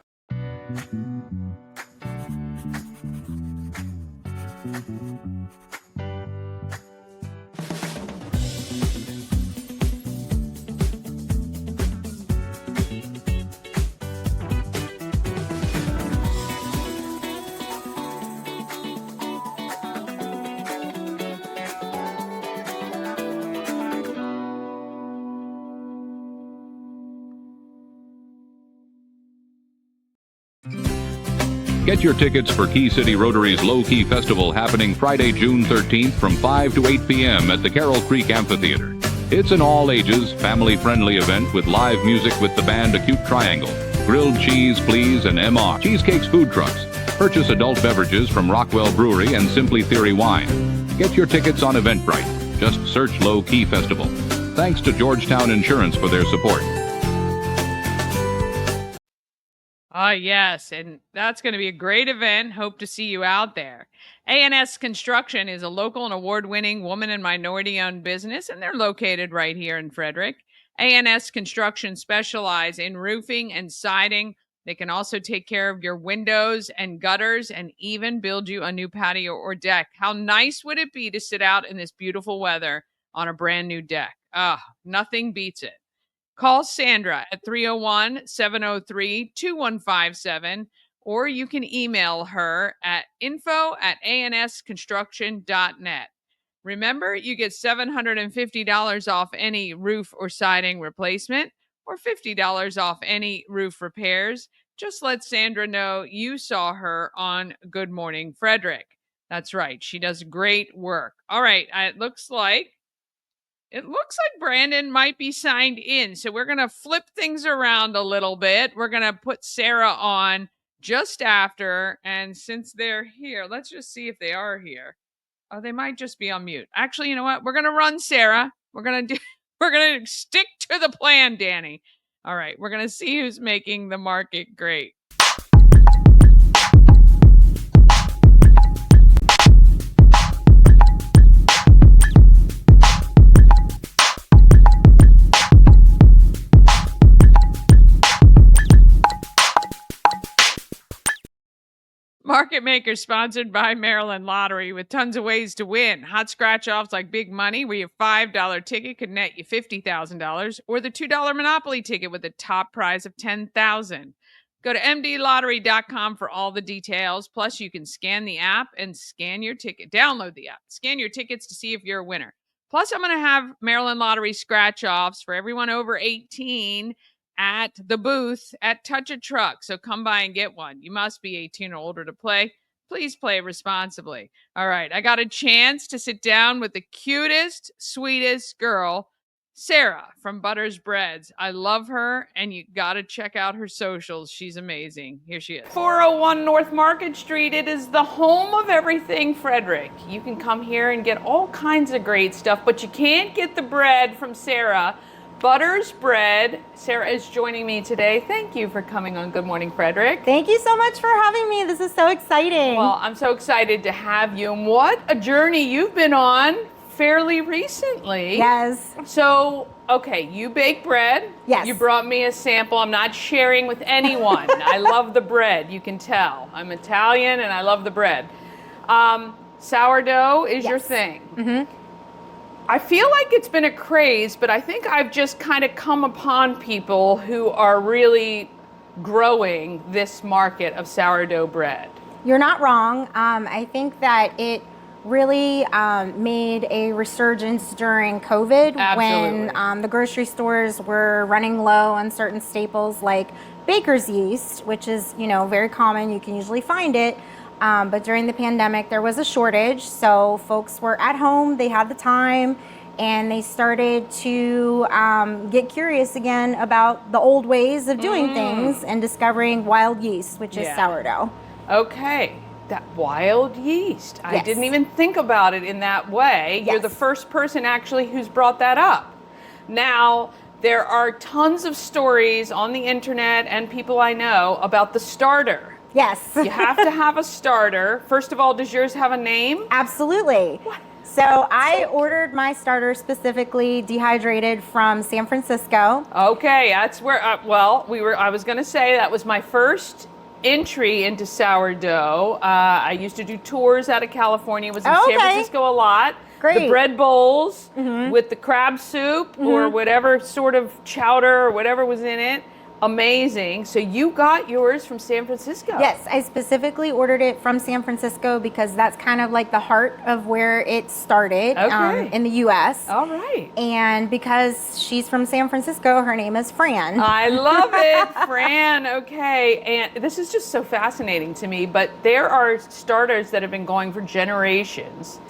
Get your tickets for Key City Rotary's Low Key Festival happening Friday, June 13th from 5 to 8 p.m. at the Carroll Creek Amphitheater. It's an all-ages, family-friendly event with live music with the band Acute Triangle, Grilled Cheese, Please, and MR, Cheesecakes Food Trucks. Purchase adult beverages from Rockwell Brewery and Simply Theory Wine. Get your tickets on Eventbrite. Just search Low Key Festival. Thanks to Georgetown Insurance for their support. Yes, and that's going to be a great event. Hope to see you out there. A&S Construction is a local and award-winning woman and minority-owned business, and they're located right here in Frederick. A&S Construction specialize in roofing and siding. They can also take care of your windows and gutters and even build you a new patio or deck. How nice would it be to sit out in this beautiful weather on a brand new deck? Nothing beats it. Call Sandra at 301-703-2157, or you can email her at info@ansconstruction.net. Remember, you get $750 off any roof or siding replacement or $50 off any roof repairs. Just let Sandra know you saw her on Good Morning Frederick. That's right. She does great work. All right. It looks like Brandon might be signed in. So we're going to flip things around a little bit. We're going to put Sarah on just after. And since they're here, let's just see if they are here. Oh, they might just be on mute. Actually, you know what? We're going to run Sarah. We're going to stick to the plan, Dani. All right. We're going to see who's making the market great. Market Maker sponsored by Maryland Lottery with tons of ways to win. Hot scratch offs like Big Money, where your $5 ticket could net you $50,000, or the $2 Monopoly ticket with a top prize of $10,000. Go to mdlottery.com for all the details. Plus, you can scan the app and scan your ticket. Download the app, scan your tickets to see if you're a winner. Plus, I'm going to have Maryland Lottery scratch-offs for everyone over 18 at the booth at Touch a Truck. So come by and get one. You must be 18 or older to play. Please play responsibly. All right, I got a chance to sit down with the cutest, sweetest girl, Sarah from Butters Breads. I love her, and you got to check out her socials. She's amazing. Here she is. 401 North Market Street. It is the home of everything Frederick. You can come here and get all kinds of great stuff, but you can't get the bread from Sarah. Butters Bread. Sarah is joining me today. Thank you for coming on Good Morning Frederick. Thank you so much for having me. This is so exciting. Well, I'm so excited to have you. And what a journey you've been on fairly recently. Yes. So, okay, you bake bread. Yes. You brought me a sample. I'm not sharing with anyone. I love the bread. You can tell. I'm Italian and I love the bread. Sourdough is your thing. Mm-hmm. I feel like it's been a craze, but I think I've just kind of come upon people who are really growing this market of sourdough bread. You're not wrong. I think that it really made a resurgence during COVID. Absolutely. When the grocery stores were running low on certain staples like baker's yeast, which is, very common. You can usually find it. But during the pandemic, there was a shortage. So folks were at home, they had the time, and they started to get curious again about the old ways of doing things and discovering wild yeast, which is sourdough. Okay, that wild yeast. I Yes. didn't even think about it in that way. You're Yes. the first person actually who's brought that up. Now, there are tons of stories on the internet and people I know about the starter. Yes. You have to have a starter. First of all, does yours have a name? Absolutely. So I ordered my starter specifically dehydrated from San Francisco. Okay, that's where, I was going to say that was my first entry into sourdough. I used to do tours out of California. Was in San Francisco a lot. Great. The bread bowls with the crab soup or whatever sort of chowder or whatever was in it. Amazing. So you got yours from San Francisco. Yes, I specifically ordered it from San Francisco because that's kind of like the heart of where it started in the U.S. All right. And because she's from San Francisco, her name is Fran. I love it, Fran. Okay. And this is just so fascinating to me, but there are starters that have been going for generations.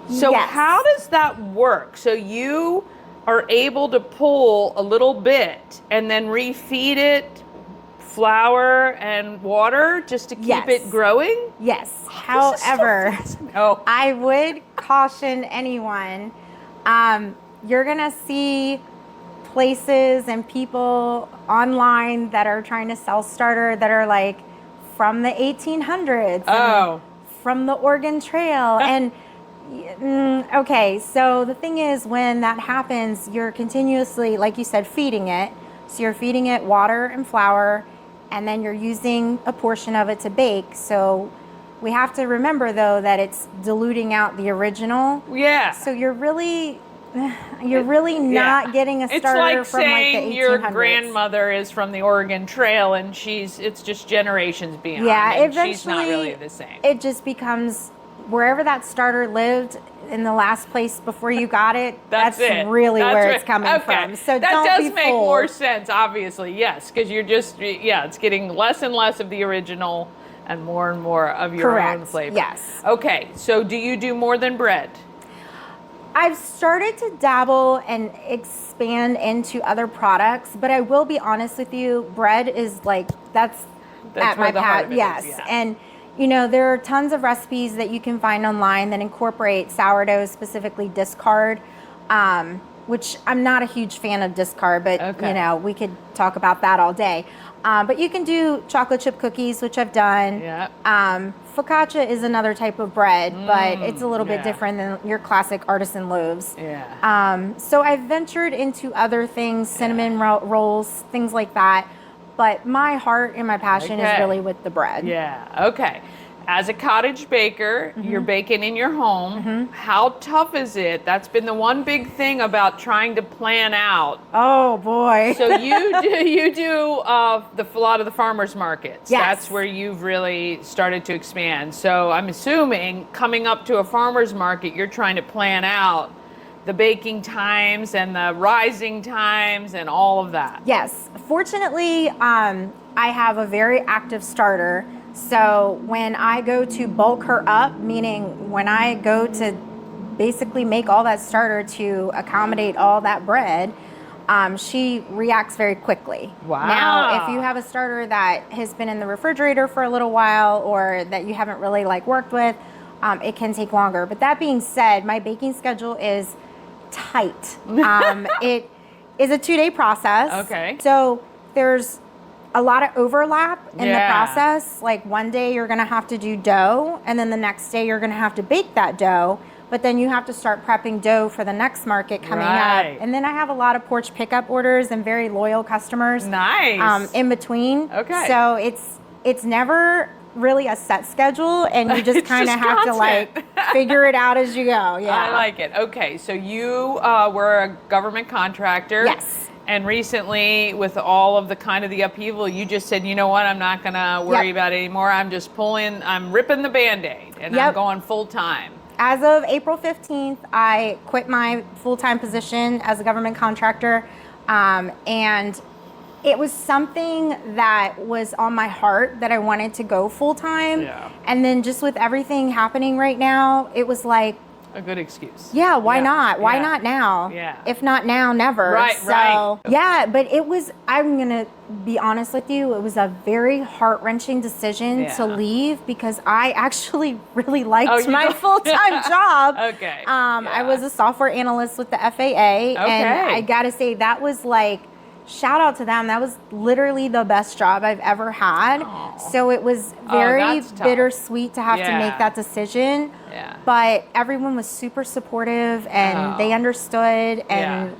So Yes. how does that work? So you are able to pull a little bit and then refeed it flour and water just to keep it growing? Yes. Oh, this is so However, fascinating. I would caution anyone, you're going to see places and people online that are trying to sell starter that are like from the 1800s. and from the Oregon Trail. And okay, so the thing is, when that happens, you're continuously, like you said, feeding it. So you're feeding it water and flour, and then you're using a portion of it to bake. So we have to remember, though, that it's diluting out the original. Yeah. So you're really not getting a starter it's like from like the 1800s. saying your grandmother is from the Oregon Trail and it's just generations beyond. Yeah, and eventually she's not really the same. It just becomes wherever that starter lived in the last place before you got it. that's it. really That's where right. it's coming from. So that don't does be make fooled. more sense, obviously, yes, because you're just, it's getting less and less of the original and more of your own flavor. Yes. Okay, so do you do more than bread? I've started to dabble and expand into other products, but I will be honest with you, bread is like, that's at where my the heart path. of it Yes. is, yeah. And there are tons of recipes that you can find online that incorporate sourdough, specifically discard, which I'm not a huge fan of discard, but we could talk about that all day. But you can do chocolate chip cookies, which I've done. Yeah. Focaccia is another type of bread, but it's a little bit different than your classic artisan loaves. Yeah. So I've ventured into other things, cinnamon rolls, things like that. But my heart and my passion is really with the bread. Yeah. Okay. As a cottage baker, you're baking in your home. How tough is it? That's been the one big thing about trying to plan out. Oh boy. So you do a lot of the farmers markets. Yes. That's where you've really started to expand. So I'm assuming coming up to a farmers market, you're trying to plan out the baking times and the rising times and all of that. Yes. Fortunately, I have a very active starter. So when I go to bulk her up, meaning when I go to basically make all that starter to accommodate all that bread, she reacts very quickly. Wow. Now, if you have a starter that has been in the refrigerator for a little while or that you haven't really worked with, it can take longer. But that being said, my baking schedule is tight. It is a 2-day process. Okay. So there's a lot of overlap in the Yeah. process. Like one day you're gonna have to do dough, and then the next day you're gonna have to bake that dough, but then you have to start prepping dough for the next market coming Right. up. And then I have a lot of porch pickup orders and very loyal customers Nice. in between. Okay. So it's never really a set schedule, and you just It's kind of just have constant. to figure it out as you go. Yeah. I like it. Okay, so you were a government contractor. Yes. And recently, with all of the upheaval, you just said, you know what, I'm not going to worry Yep. about it anymore. I'm ripping the Band-Aid, and I'm Yep. going full time. As of April 15th, I quit my full-time position as a government contractor, and it was something that was on my heart that I wanted to go full-time. Yeah. And then just with everything happening right now, it was like, A good excuse. yeah, why not? Why Yeah. not now? Yeah. If not now, never. Right, so, right. yeah, but it was, I'm going to be honest with you, it was a very heart-wrenching decision to Yeah. leave because I actually really liked Oh, you my don't- full-time job. Okay. I Yeah. was a software analyst with the FAA, and Okay. I got to say that was shout out to them. That was literally the best job I've ever had. Aw. So it was Oh, very that's tough. bittersweet to have to Yeah. make that decision. Yeah. But everyone was super supportive, and Oh. they understood, and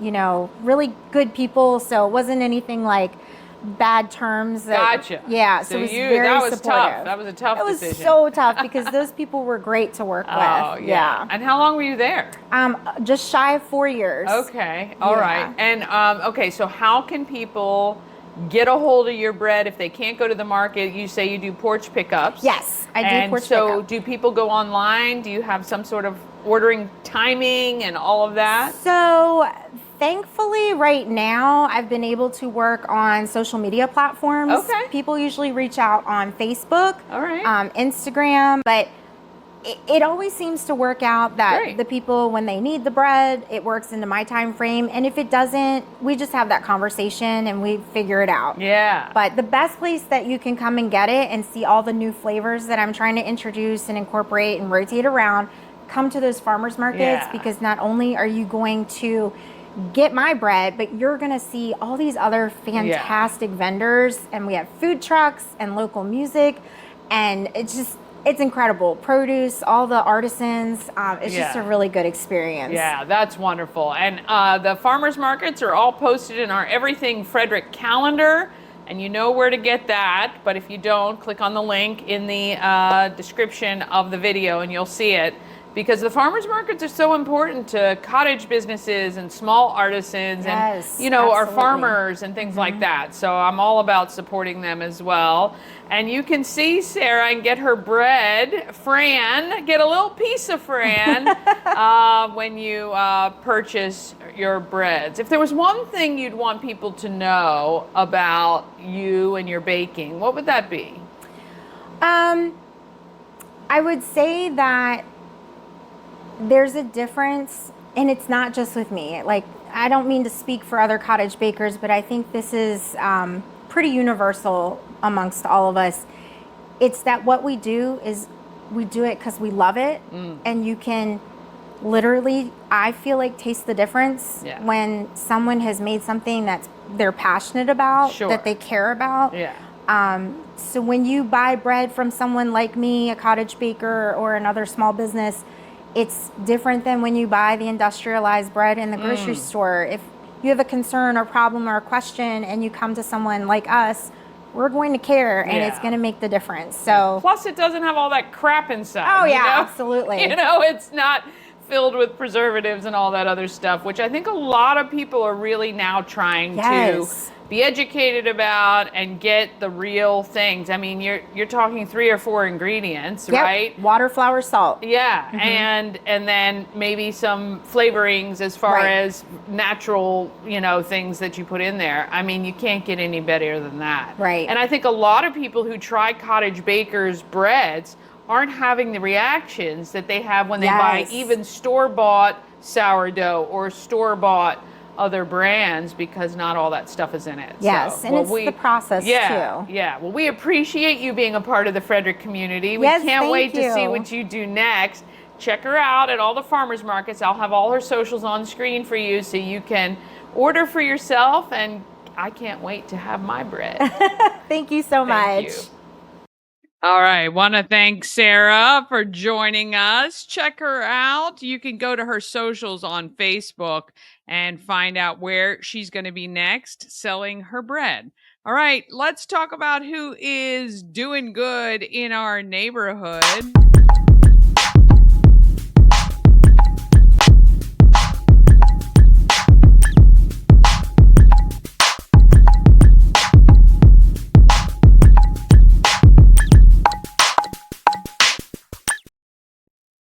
really good people. So it wasn't anything like bad terms. Gotcha. Yeah. So it was very that was supportive. tough. That was a tough It was decision. so tough because those people were great to work Oh, with. yeah. And how long were you there? Just shy of 4 years. Okay. All Yeah. right. And okay, so how can people get a hold of your bread if they can't go to the market? You say you do porch pickups. Yes, I do and porch so pickup. do people go online? Do you have some sort of ordering timing and all of that? So thankfully right now I've been able to work on social media platforms. Okay. People usually reach out on Facebook, All right. Instagram, but it always seems to work out that Great. the people, when they need the bread, it works into my time frame. And if it doesn't, we just have that conversation and we figure it out. Yeah. But the best place that you can come and get it and see all the new flavors that I'm trying to introduce and incorporate and rotate around, come to those farmers markets, Yeah. because not only are you going to get my bread, but you're going to see all these other fantastic vendors, and we have food trucks and local music, and it's incredible. Produce, all the artisans. It's just a really good experience. Yeah, that's wonderful. And the farmers markets are all posted in our Everything Frederick calendar, and you know where to get that. But if you don't, click on the link in the description of the video and you'll see it. Because the farmers markets are so important to cottage businesses and small artisans Yes, and, our absolutely. farmers and things like that. So I'm all about supporting them as well. And you can see Sarah and get her bread, get a little piece of Fran when you purchase your breads. If there was one thing you'd want people to know about you and your baking, what would that be? I would say that there's a difference, and it's not just with me. I don't mean to speak for other cottage bakers, but I think this is pretty universal amongst all of us. It's that what we do is we do it because we love it, and you can literally, I feel like, taste the difference when someone has made something that they're passionate about, Sure. that they care about. Yeah. So when you buy bread from someone like me, a cottage baker, or another small business, it's different than when you buy the industrialized bread in the grocery store. If you have a concern or problem or a question and you come to someone like us, we're going to care, and it's Yeah. going to make the difference. So Plus, it doesn't have all that crap inside. Oh, yeah, you know? absolutely. You know, it's not filled with preservatives and all that other stuff, which I think a lot of people are really now trying Yes. to be educated about and get the real things. I mean, you're talking 3 or 4 ingredients, Yep. right? Water, flour, salt. Yeah, and then maybe some flavorings as far Right. as natural, you know, things that you put in there. I mean, you can't get any better than that. Right. And I think a lot of people who try Cottage Baker's breads aren't having the reactions that they have when they buy Yes. even store-bought sourdough or store-bought other brands, because not all that stuff is in it. Yes, So, and it's the process, yeah, too. Yeah, well, we appreciate you being a part of the Frederick community. We Yes, can't thank wait to see you. what you do next. Check her out at all the farmers markets. I'll have all her socials on screen for you so you can order for yourself, and I can't wait to have my bread. Thank you so Thank much. you. All right. Want to thank Sarah for joining us. Check her out. You can go to her socials on Facebook and find out where she's going to be next selling her bread. All right. Let's talk about who is doing good in our neighborhood.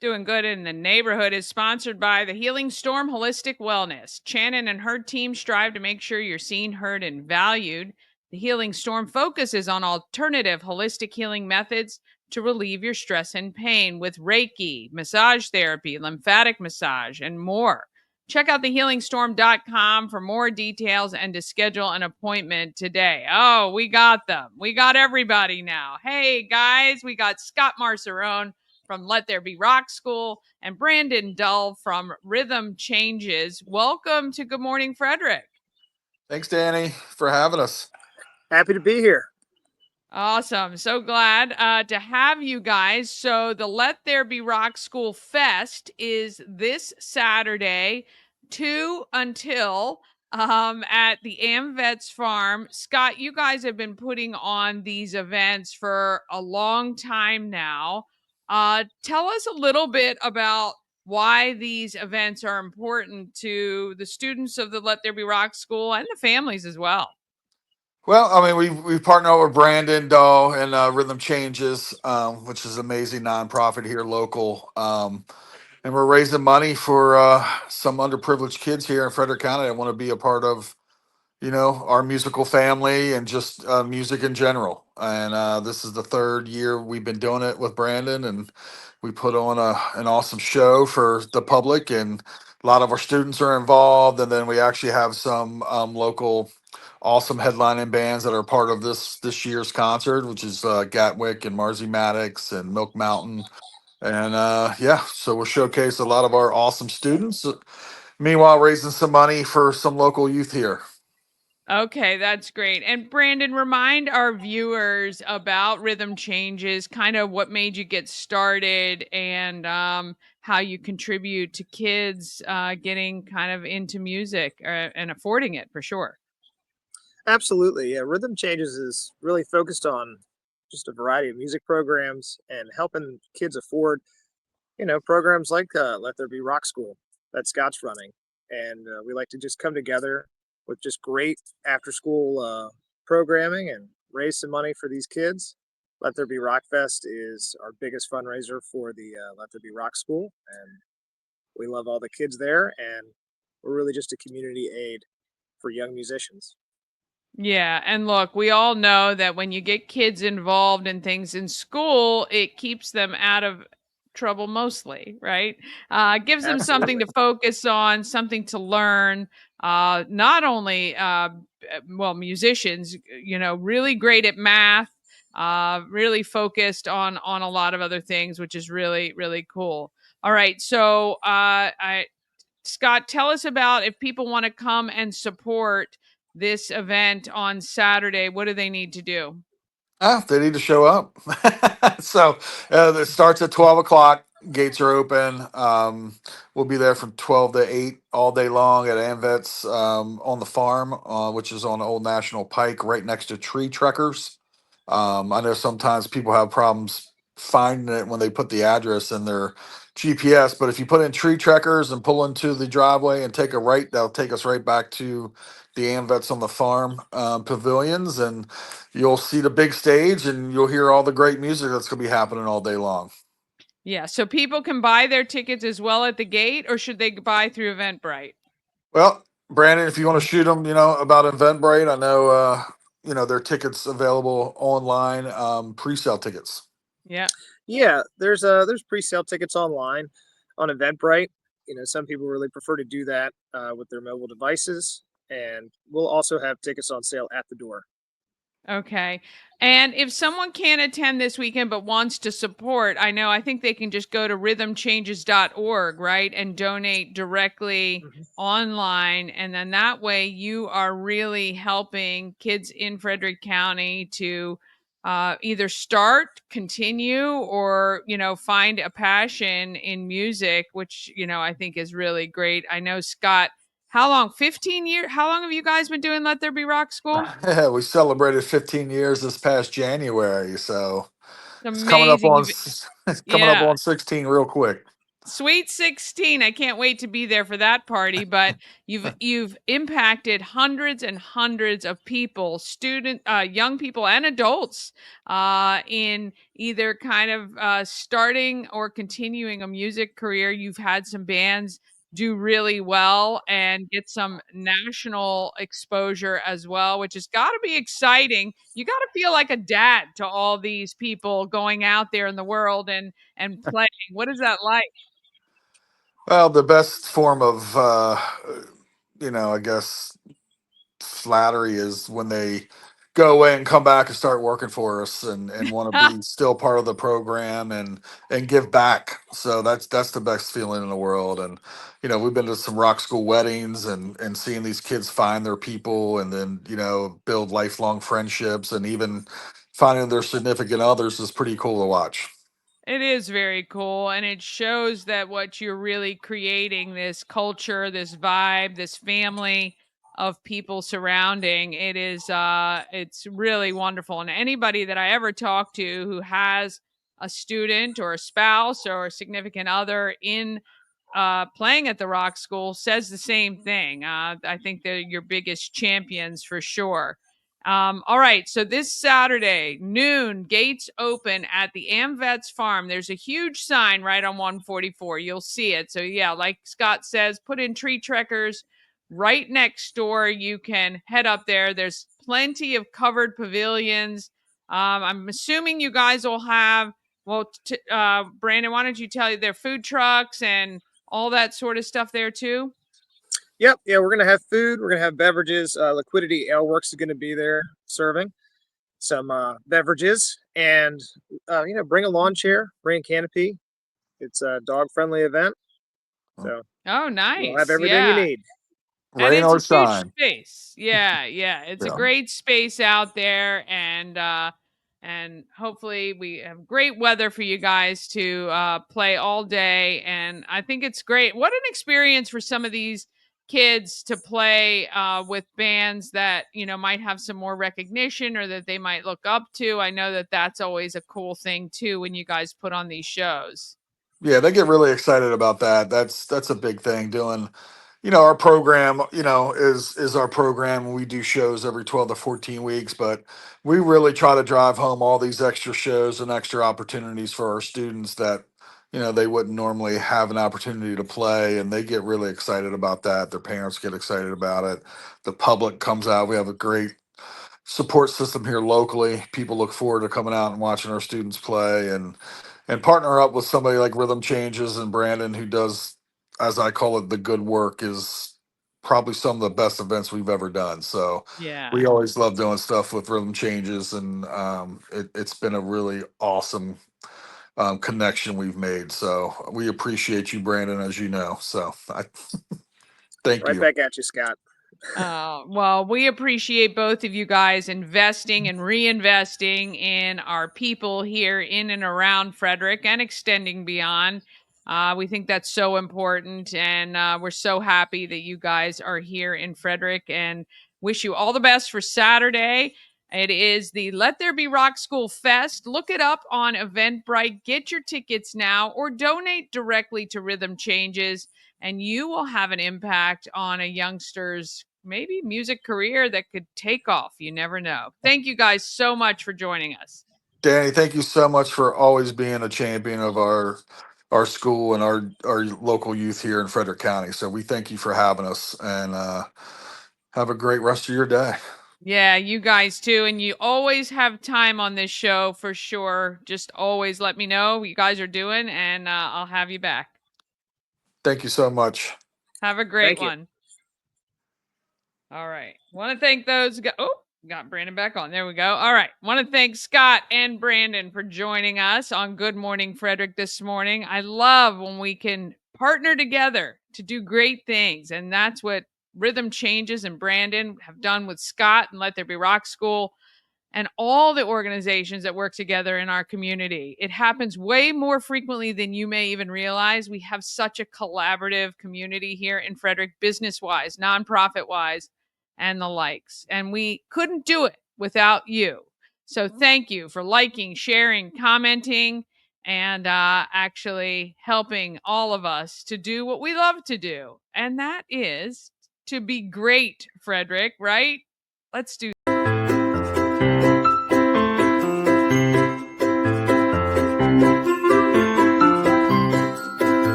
Doing Good in the Neighborhood is sponsored by the Healing Storm Holistic Wellness. Shannon and her team strive to make sure you're seen, heard, and valued. The Healing Storm focuses on alternative holistic healing methods to relieve your stress and pain with Reiki, massage therapy, lymphatic massage, and more. Check out thehealingstorm.com for more details and to schedule an appointment today. Oh, we got them. We got everybody now. Hey, guys, we got Scott Marcerone from Let There Be Rock School and Brandon Dull from Rhythm Changes. Welcome to Good Morning Frederick. Thanks, Dani, for having us. Happy to be here. Awesome. So glad to have you guys. So the Let There Be Rock School Fest is this Saturday, 2 until at the AmVets Farm. Scott, you guys have been putting on these events for a long time now. Tell us a little bit about why these events are important to the students of the Let There Be Rock School and the families as well. Well, I mean, we've partnered with Brandon Dahl and Rhythm Changes, which is an amazing nonprofit here local. And we're raising money for some underprivileged kids here in Frederick County that want to be a part of, our musical family and just music in general. And this is the 3rd year we've been doing it with Brandon, and we put on an awesome show for the public, and a lot of our students are involved. And then we actually have some local awesome headlining bands that are part of this year's concert, which is Gatwick and Marzi Maddox and Milk Mountain. And so we'll showcase a lot of our awesome students. Meanwhile, raising some money for some local youth here. Okay, that's great. And Brandon, remind our viewers about Rhythm Changes, kind of what made you get started, and how you contribute to kids getting kind of into music and affording it for sure. Absolutely. Yeah, Rhythm Changes is really focused on just a variety of music programs and helping kids afford, programs like Let There Be Rock School that Scott's running. And we like to just come together with just great after school programming and raise some money for these kids. Let There Be Rock Fest is our biggest fundraiser for the Let There Be Rock School. And we love all the kids there. And we're really just a community aid for young musicians. Yeah, and look, we all know that when you get kids involved in things in school, it keeps them out of trouble mostly, right? Gives them something to focus on, something to learn. Not only, musicians, really great at math, really focused on a lot of other things, which is really, really cool. All right, so Scott, tell us about if people want to come and support this event on Saturday. What do they need to do? They need to show up. So it starts at 12 o'clock. Gates are open. We'll be there from 12 to 8 all day long at AmVets on the farm, which is on Old National Pike, right next to Tree Trekkers. I know sometimes people have problems finding it when they put the address in their GPS, but if you put in tree trackers and pull into the driveway and take a right, that'll take us right back to the AMVETS on the farm pavilions, and you'll see the big stage and you'll hear all the great music that's going to be happening all day long. Yeah, so people can buy their tickets as well at the gate, or should they buy through Eventbrite? Well, Brandon, if you want to shoot them, about Eventbrite, I know, their tickets available online, pre-sale tickets. Yeah. Yeah, there's pre-sale tickets online on Eventbrite. Some people really prefer to do that with their mobile devices, and we'll also have tickets on sale at the door. Okay. And if someone can't attend this weekend but wants to support, I think they can just go to rhythmchanges.org, right? And donate directly online. And then that way you are really helping kids in Frederick County to either start, continue, or, find a passion in music, which, I think is really great. I know, Scott, how long? 15 years? How long have you guys been doing Let There Be Rock School? We celebrated 15 years this past January, so It's it's coming up amazing. on it's coming up Yeah. on 16 real quick. Sweet 16. I can't wait to be there for that party, but you've impacted hundreds and hundreds of people, young people and adults, in either kind of starting or continuing a music career. You've had some bands do really well and get some national exposure as well, which has got to be exciting. You got to feel like a dad to all these people going out there in the world and playing. What is that like? Well, the best form of, I guess, flattery is when they go away and come back and start working for us and want to be still part of the program and give back. So that's the best feeling in the world. And we've been to some rock school weddings and seeing these kids find their people and then build lifelong friendships, and even finding their significant others is pretty cool to watch. It is very cool, and it shows that what you're really creating, this culture, this vibe, this family of people surrounding, it's really wonderful. And anybody that I ever talk to who has a student or a spouse or a significant other in playing at the rock school says the same thing. I think they're your biggest champions for sure. All right, so this Saturday, noon, gates open at the AMVETS farm. There's a huge sign right on 144. You'll see it. So, yeah, like Scott says, put in tree trekkers right next door. You can head up there. There's plenty of covered pavilions. I'm assuming you guys will have, well, Brandon, why don't you tell you their food trucks and all that sort of stuff there too? Yep. Yeah, we're going to have food. We're going to have beverages. Liquidity Ale Works is going to be there serving some beverages, and bring a lawn chair, bring a canopy. It's a dog-friendly event, so Oh, we'll have nice. everything you Yeah. need. And Rain it's or a huge shine. space. Yeah, yeah. It's a Yeah. great space out there, and hopefully we have great weather for you guys to play all day. And I think it's great. What an experience for some of these kids to play with bands that might have some more recognition or that they might look up to. I know that that's always a cool thing too when you guys put on these shows. Yeah, they get really excited about that. That's a big thing. Doing, our program, is our program. We do shows every 12 to 14 weeks, but we really try to drive home all these extra shows and extra opportunities for our students that, they wouldn't normally have an opportunity to play, and they get really excited about that. Their parents get excited about it. The public comes out. We have a great support system here locally. People look forward to coming out and watching our students play, and partner up with somebody like Rhythm Changes and Brandon, who does, as I call it, the good work, is probably some of the best events we've ever done. So Yeah. we always love doing stuff with Rhythm Changes, and it's been a really awesome connection we've made. So we appreciate you, Brandon, as you know. So I thank Right you. back at you, Scott. Well, we appreciate both of you guys investing and reinvesting in our people here in and around Frederick and extending beyond. We think that's so important, and we're so happy that you guys are here in Frederick, and wish you all the best for Saturday. It is the Let There Be Rock School Fest. Look it up on Eventbrite. Get your tickets now or donate directly to Rhythm Changes, and you will have an impact on a youngster's maybe music career that could take off. You never know. Thank you guys so much for joining us. Dani, thank you so much for always being a champion of our school and our local youth here in Frederick County. So we thank you for having us, and have a great rest of your day. Yeah, you guys too. And you always have time on this show for sure. Just always let me know what you guys are doing, and I'll have you back. Thank you so much. Have a great Thank you. one. All right. Want to thank those. Got Brandon back on. There we go. All right. Want to thank Scott and Brandon for joining us on Good Morning Frederick this morning. I love when we can partner together to do great things. And that's what Rhythm Changes and Brandon have done with Scott and Let There Be Rock School and all the organizations that work together in our community. It happens way more frequently than you may even realize. We have such a collaborative community here in Frederick, business-wise, nonprofit-wise, and the likes. And we couldn't do it without you. So thank you for liking, sharing, commenting, and actually helping all of us to do what we love to do. And that is to be great, Frederick, right? Let's do